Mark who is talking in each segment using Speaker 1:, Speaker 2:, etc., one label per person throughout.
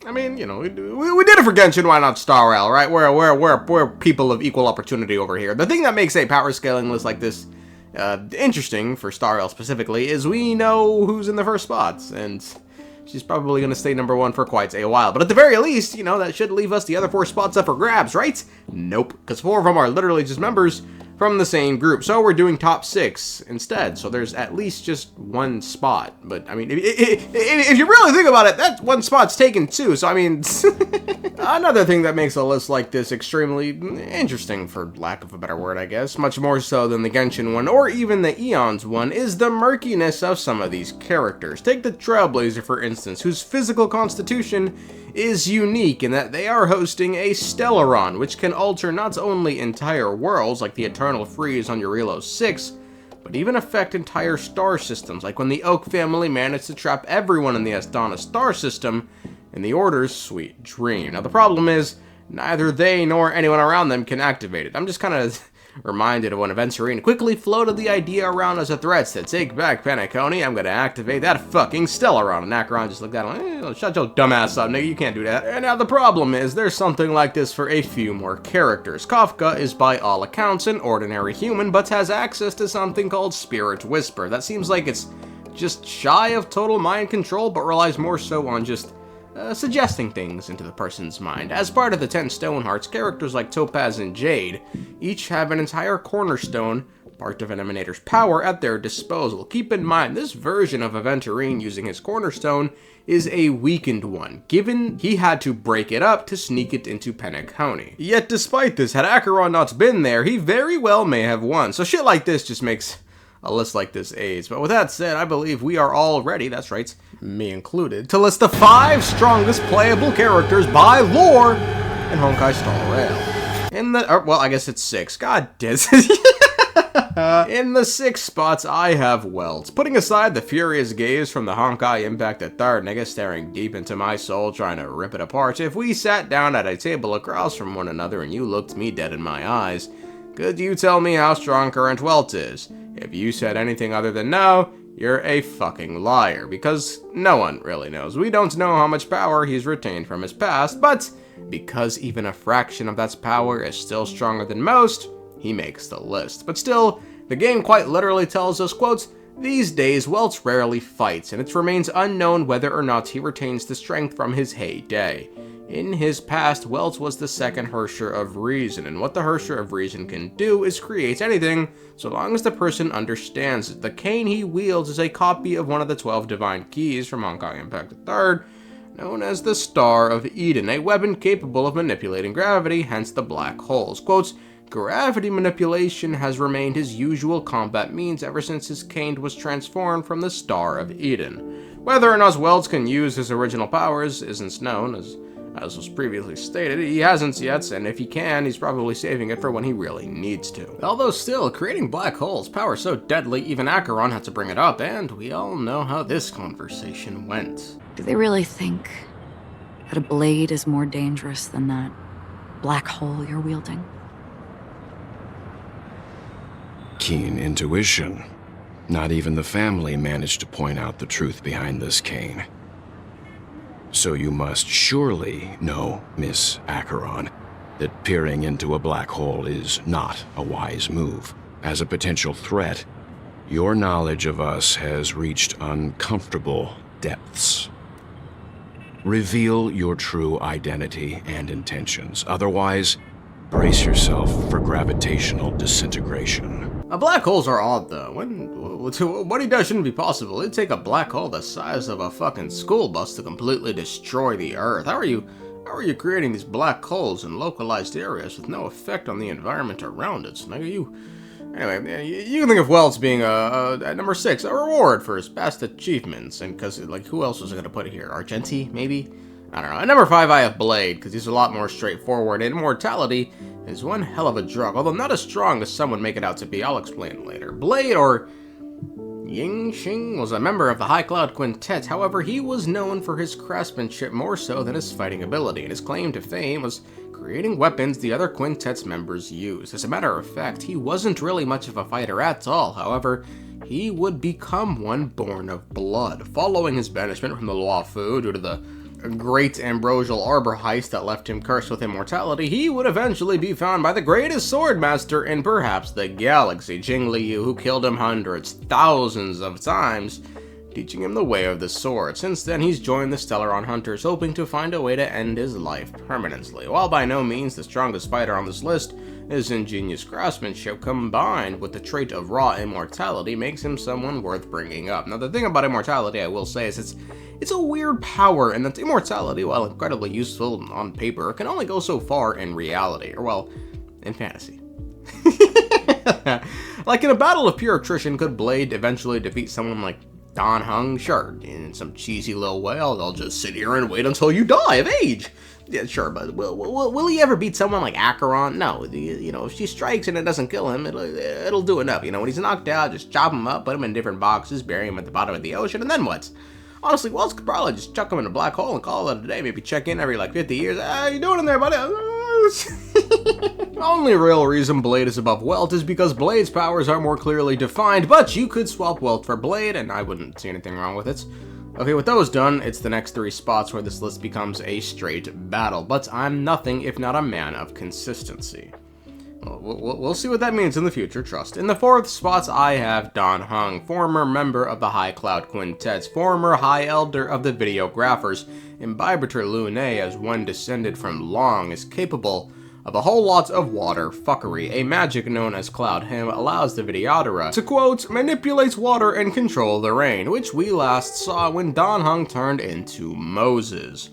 Speaker 1: I mean, you know, we did it for Genshin, why not Star Rail, right? We're people of equal opportunity over here. The thing that makes a power scaling list like this interesting for Star Rail specifically is we know who's in the first spots, and she's probably going to stay number 1 for quite a while. But at the very least, you know, that should leave us the other 4 spots up for grabs, right? Nope, because 4 of them are literally just members from the same group. So we're doing top 6 instead. So there's at least just 1 spot. But I mean, if you really think about it, that 1 spot's taken too. So I mean, another thing that makes a list like this extremely interesting, for lack of a better word, I guess, much more so than the Genshin one or even the Eons one, is the murkiness of some of these characters. Take the Trailblazer, for instance, whose physical constitution is unique in that they are hosting a Stellaron, which can alter not only entire worlds, like the Eternal Freeze on Eurelos 6, but even affect entire star systems, like when the Oak family managed to trap everyone in the Astana star system in the Order's Sweet Dream. Now the problem is, neither they nor anyone around them can activate it. I'm just kind of reminded of when Aventurine quickly floated the idea around as a threat, said, "Take back Penacony, I'm gonna activate that fucking Stellaron." And Acheron just looked at him, shut your dumb ass up, nigga, you can't do that. And now the problem is, there's something like this for a few more characters. Kafka is by all accounts an ordinary human, but has access to something called Spirit Whisper. That seems like it's just shy of total mind control, but relies more so on just suggesting things into the person's mind. As part of the 10 Stonehearts, characters like Topaz and Jade each have an entire cornerstone, part of an Emanator's power, at their disposal. Keep in mind, this version of Aventurine using his cornerstone is a weakened one, given he had to break it up to sneak it into Penacony. Yet despite this, had Acheron not been there, he very well may have won. So shit like this just makes a list like this AIDS. But with that said, I believe we are all ready, that's right, me included, to list the 5 strongest playable characters by lore in Honkai Star Rail. In the, well, I guess it's 6. God damn. In the 6 spots, I have Welt. Putting aside the furious gaze from the Honkai impacted third nigga staring deep into my soul, trying to rip it apart, if we sat down at a table across from one another and you looked me dead in my eyes, could you tell me how strong current Welt is? If you said anything other than no, you're a fucking liar, because no one really knows. We don't know how much power he's retained from his past, but because even a fraction of that power is still stronger than most, he makes the list. But still, the game quite literally tells us, quote, "These days, Welt rarely fights, and it remains unknown whether or not he retains the strength from his heyday. In his past, Welt was the second Hersher of Reason, and what the Hersher of Reason can do is create anything, so long as the person understands it. The cane he wields is a copy of one of the 12 Divine Keys from Honkai Impact III, known as the Star of Eden, a weapon capable of manipulating gravity, hence the black holes. Quotes, "Gravity manipulation has remained his usual combat means ever since his cane was transformed from the Star of Eden. Whether or not Welt can use his original powers isn't known, as was previously stated. He hasn't yet, and if he can, he's probably saving it for when he really needs to." Although still, creating black holes, power so deadly, even Acheron had to bring it up, and we all know how this conversation went.
Speaker 2: Do they really think that a blade is more dangerous than that black hole you're wielding?
Speaker 3: Keen intuition. Not even the family managed to point out the truth behind this cane. So you must surely know, Miss Acheron, that peering into a black hole is not a wise move. As a potential threat, your knowledge of us has reached uncomfortable depths. Reveal your true identity and intentions. Otherwise, brace yourself for gravitational disintegration.
Speaker 1: Black holes are odd, though. What he does shouldn't be possible. It'd take a black hole the size of a fucking school bus to completely destroy the Earth. How are you creating these black holes in localized areas with no effect on the environment around it? Anyway, you can think of Welt's being at number 6, a reward for his past achievements, and because, like, who else was I gonna put it here? Argenti, maybe? I don't know. At number 5, I have Blade, because he's a lot more straightforward. Immortality is one hell of a drug, although not as strong as some would make it out to be. I'll explain later. Blade, or Yingxing, was a member of the High Cloud Quintet. However, he was known for his craftsmanship more so than his fighting ability, and his claim to fame was creating weapons the other Quintet's members used. As a matter of fact, he wasn't really much of a fighter at all. However, he would become one born of blood. Following his banishment from the Luofu due to the great ambrosial arbor heist that left him cursed with immortality, he would eventually be found by the greatest swordmaster in perhaps the galaxy, Jingliu, who killed him hundreds, thousands of times, teaching him the way of the sword. Since then, he's joined the Stellaron Hunters, hoping to find a way to end his life permanently. While by no means the strongest fighter on this list, his ingenious craftsmanship combined with the trait of raw immortality makes him someone worth bringing up. Now, the thing about immortality, I will say, is it's a weird power, and that immortality, while incredibly useful on paper, can only go so far in reality, or well, in fantasy. Like in a battle of pure attrition, could Blade eventually defeat someone like Dan Heng? Sure, in some cheesy little way, I'll just sit here and wait until you die of age. Yeah, sure, but will he ever beat someone like Acheron? No, you know, if she strikes and it doesn't kill him, it'll do enough. You know, when he's knocked out, just chop him up, put him in different boxes, bury him at the bottom of the ocean, and then what? Honestly, Welt could probably just chuck him in a black hole and call it a day. Maybe check in every like 50 years. How you doing in there, buddy? The only real reason Blade is above Welt is because Blade's powers are more clearly defined, but you could swap Welt for Blade, and I wouldn't see anything wrong with it. Okay, with those done, it's the next 3 spots where this list becomes a straight battle, but I'm nothing if not a man of consistency. We'll see what that means in the future, trust. In the 4th spot, I have Dan Heng, former member of the High Cloud Quintets, former High Elder of the Videographers, imbibitor lunae, as one descended from Long, is capable of a whole lot of water fuckery. A magic known as Cloud Him allows the Videodora to, quote, manipulate water and control the rain, which we last saw when Dan Heng turned into Moses.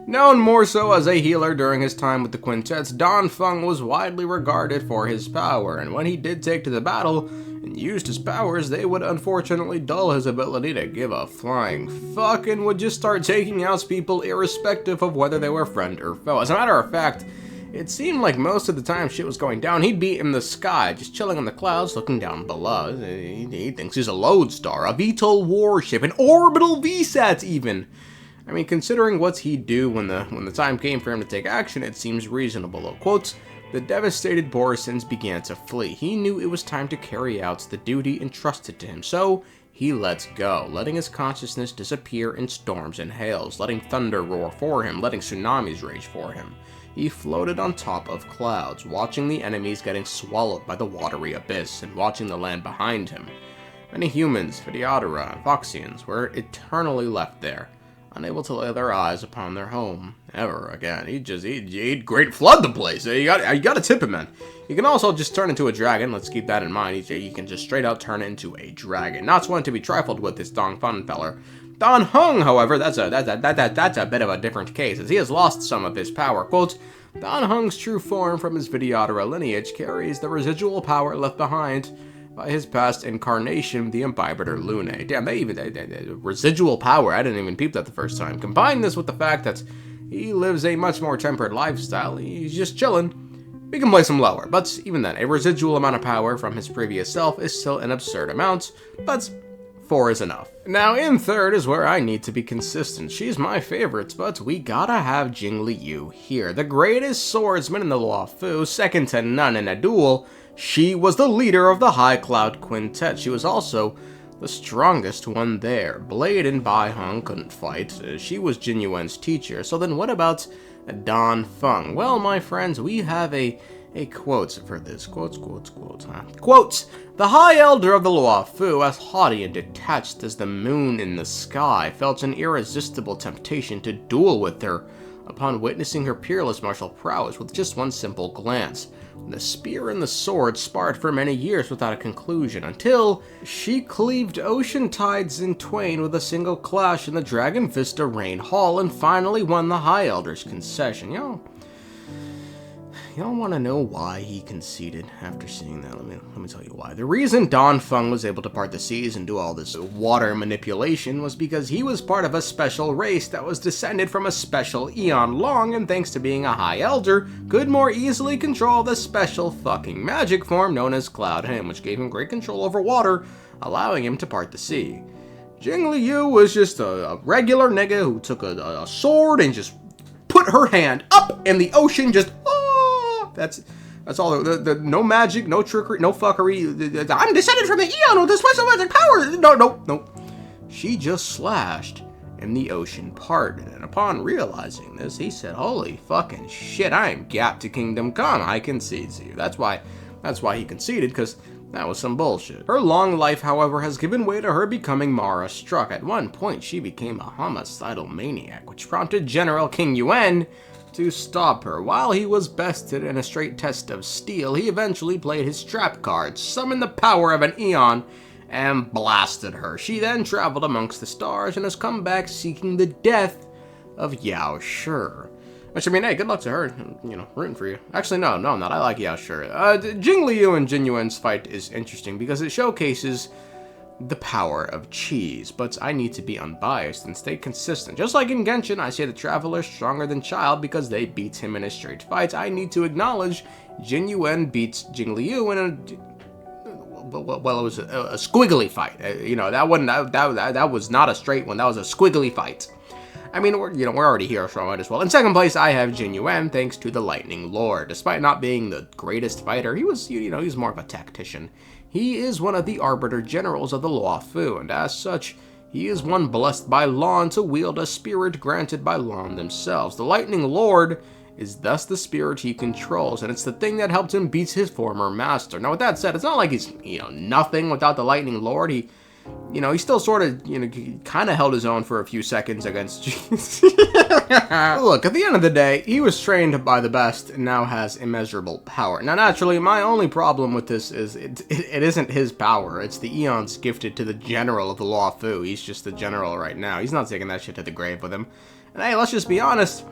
Speaker 1: Known more so as a healer during his time with the Quintets, Dan Feng was widely regarded for his power, and when he did take to the battle and used his powers, they would unfortunately dull his ability to give a flying fuck and would just start taking out people irrespective of whether they were friend or foe. As a matter of fact, it seemed like most of the time shit was going down, he'd be in the sky, just chilling in the clouds, looking down below. He thinks he's a lodestar, a VTOL warship, an orbital VSAT even. I mean, considering what he'd do when the time came for him to take action, it seems reasonable. Quote, the devastated Borisons began to flee. He knew it was time to carry out the duty entrusted to him, so he lets go, letting his consciousness disappear in storms and hails, letting thunder roar for him, letting tsunamis rage for him. He floated on top of clouds, watching the enemies getting swallowed by the watery abyss, and watching the land behind him. Many humans, Videodora, and Foxians were eternally left there, unable to lay their eyes upon their home ever again. He'd great flood the place. You gotta tip him, man. You can also just turn into a dragon. Let's keep that in mind. You can just straight out turn into a dragon. Not one to be trifled with, this Dong Fun feller. Dan Heng, however, that's a bit of a different case, as he has lost some of his power. Quote, Dan Heng's true form from his Videodora lineage carries the residual power left behind by his past incarnation, the imbibitor lunae. Damn, residual power, I didn't even peep that the first time. Combine this with the fact that he lives a much more tempered lifestyle, he's just chilling, we can place him lower. But even then, a residual amount of power from his previous self is still an absurd amount, but 4 is enough. Now, in 3rd is where I need to be consistent. She's my favorite, but we gotta have Jingliu here. The greatest swordsman in the Luofu, second to none in a duel. She was the leader of the High Cloud Quintet. She was also the strongest one there. Blade and Bai Heng couldn't fight. She was JingYuan's teacher. So then what about Dan Feng? Well, my friends, we have a quote for this. Quotes, huh? Quote, the High Elder of the Luofu, as haughty and detached as the moon in the sky, felt an irresistible temptation to duel with her upon witnessing her peerless martial prowess with just one simple glance. The spear and the sword sparred for many years without a conclusion, until she cleaved ocean tides in twain with a single clash in the Dragon Vista Rain Hall and finally won the High Elder's concession. Y'all want to know why he conceded after seeing that? Let me tell you why. The reason Dan Feng was able to part the seas and do all this water manipulation was because he was part of a special race that was descended from a special eon long, and thanks to being a High Elder, could more easily control the special fucking magic form known as Cloud Him, which gave him great control over water, allowing him to part the sea. Jingliu was just a regular nigga who took a sword and just put her hand up in the ocean, just That's all. No magic, no trickery, no fuckery. I'm descended from the eon with this special magic power. No. She just slashed and the ocean parted. And upon realizing this, he said, "Holy fucking shit, I am gapped to Kingdom Come. I concede to you." That's why he conceded, because that was some bullshit. Her long life, however, has given way to her becoming Mara struck. At one point, she became a homicidal maniac, which prompted General JingYuan to stop her. While he was bested in a straight test of steel, he eventually played his trap card, summoned the power of an eon, and blasted her. She then traveled amongst the stars and has come back seeking the death of Yao Shi. Which, I mean, hey, good luck to her, you know, rooting for you. Actually, no, I'm not. I like Yao Shi. Jingliu and JingYuan's fight is interesting because it showcases the power of cheese, but I need to be unbiased and stay consistent. Just like in Genshin, I say the Traveler stronger than Child because they beat him in a straight fight. I need to acknowledge JingYuan beats Jingliu in it was a squiggly fight. You know, that was not a straight one. That was a squiggly fight. I mean, we're already here, so I might as well. In second place, I have JingYuan, thanks to the Lightning Lord. Despite not being the greatest fighter, he was more of a tactician. He is one of the Arbiter Generals of the Luofu, and as such, he is one blessed by Lan to wield a spirit granted by Lan themselves. The Lightning Lord is thus the spirit he controls, and it's the thing that helped him beat his former master. Now, with that said, it's not like he's, nothing without the Lightning Lord. He still sort of, kind of held his own for a few seconds against Jesus. Look, at the end of the day, he was trained by the best and now has immeasurable power. Now, naturally, my only problem with this is it isn't his power. It's the eons gifted to the general of the Luofu. He's just the general right now. He's not taking that shit to the grave with him. And hey, let's just be honest.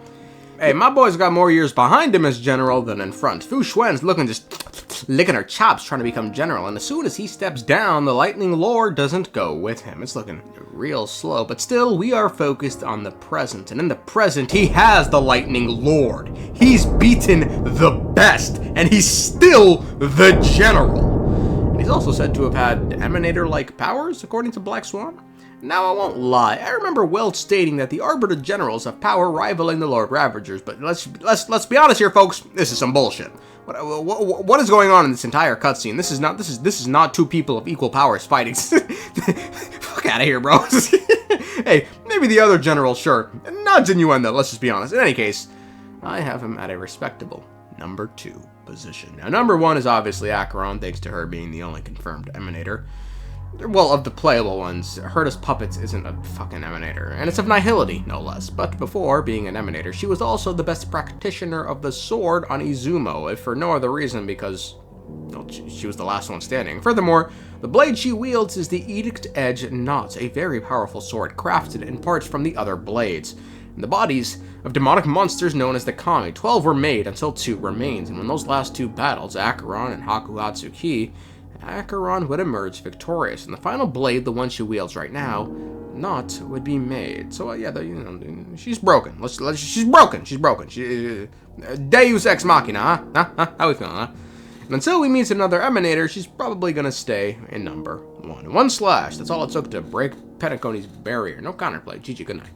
Speaker 1: Hey, my boy's got more years behind him as general than in front. Fu Xuan's looking just licking her chops trying to become general, and as soon as he steps down, the Lightning Lord doesn't go with him. It's looking real slow, but still, we are focused on the present, and in the present, he has the Lightning Lord. He's beaten the best, and he's still the general. And he's also said to have had Emanator-like powers, according to Black Swan. Now, I won't lie, I remember Welt stating that the Arbiter Generals have power rivaling the Lord Ravagers, but let's be honest here, folks, this is some bullshit. What is going on in this entire cutscene? This is not two people of equal powers fighting. Fuck out of here, bro. Hey, maybe the other general, sure. Not JingYuan, though, let's just be honest. In any case, I have him at a respectable number 2 position. Now, number 1 is obviously Acheron, thanks to her being the only confirmed Emanator. Well, of the playable ones, Herta's Puppets isn't a fucking Emanator, and it's of Nihility, no less. But before being an Emanator, she was also the best practitioner of the sword on Izumo, if for no other reason because, well, she was the last one standing. Furthermore, the blade she wields is the Edict Edge Knot, a very powerful sword crafted in parts from the other blades. In the bodies of demonic monsters known as the Kami, 12 were made until 2 remained, and when those last 2 battles, Acheron and Hakuhatsuki, Acheron would emerge victorious, and the final blade, the one she wields right now, Knot, would be made. So yeah, she's broken. She's broken. Deus Ex Machina, huh? How we feeling, huh? And until we meet another Emanator, she's probably gonna stay in number 1. 1 slash. That's all it took to break Penacony's barrier. No counterplay. GG. Good night.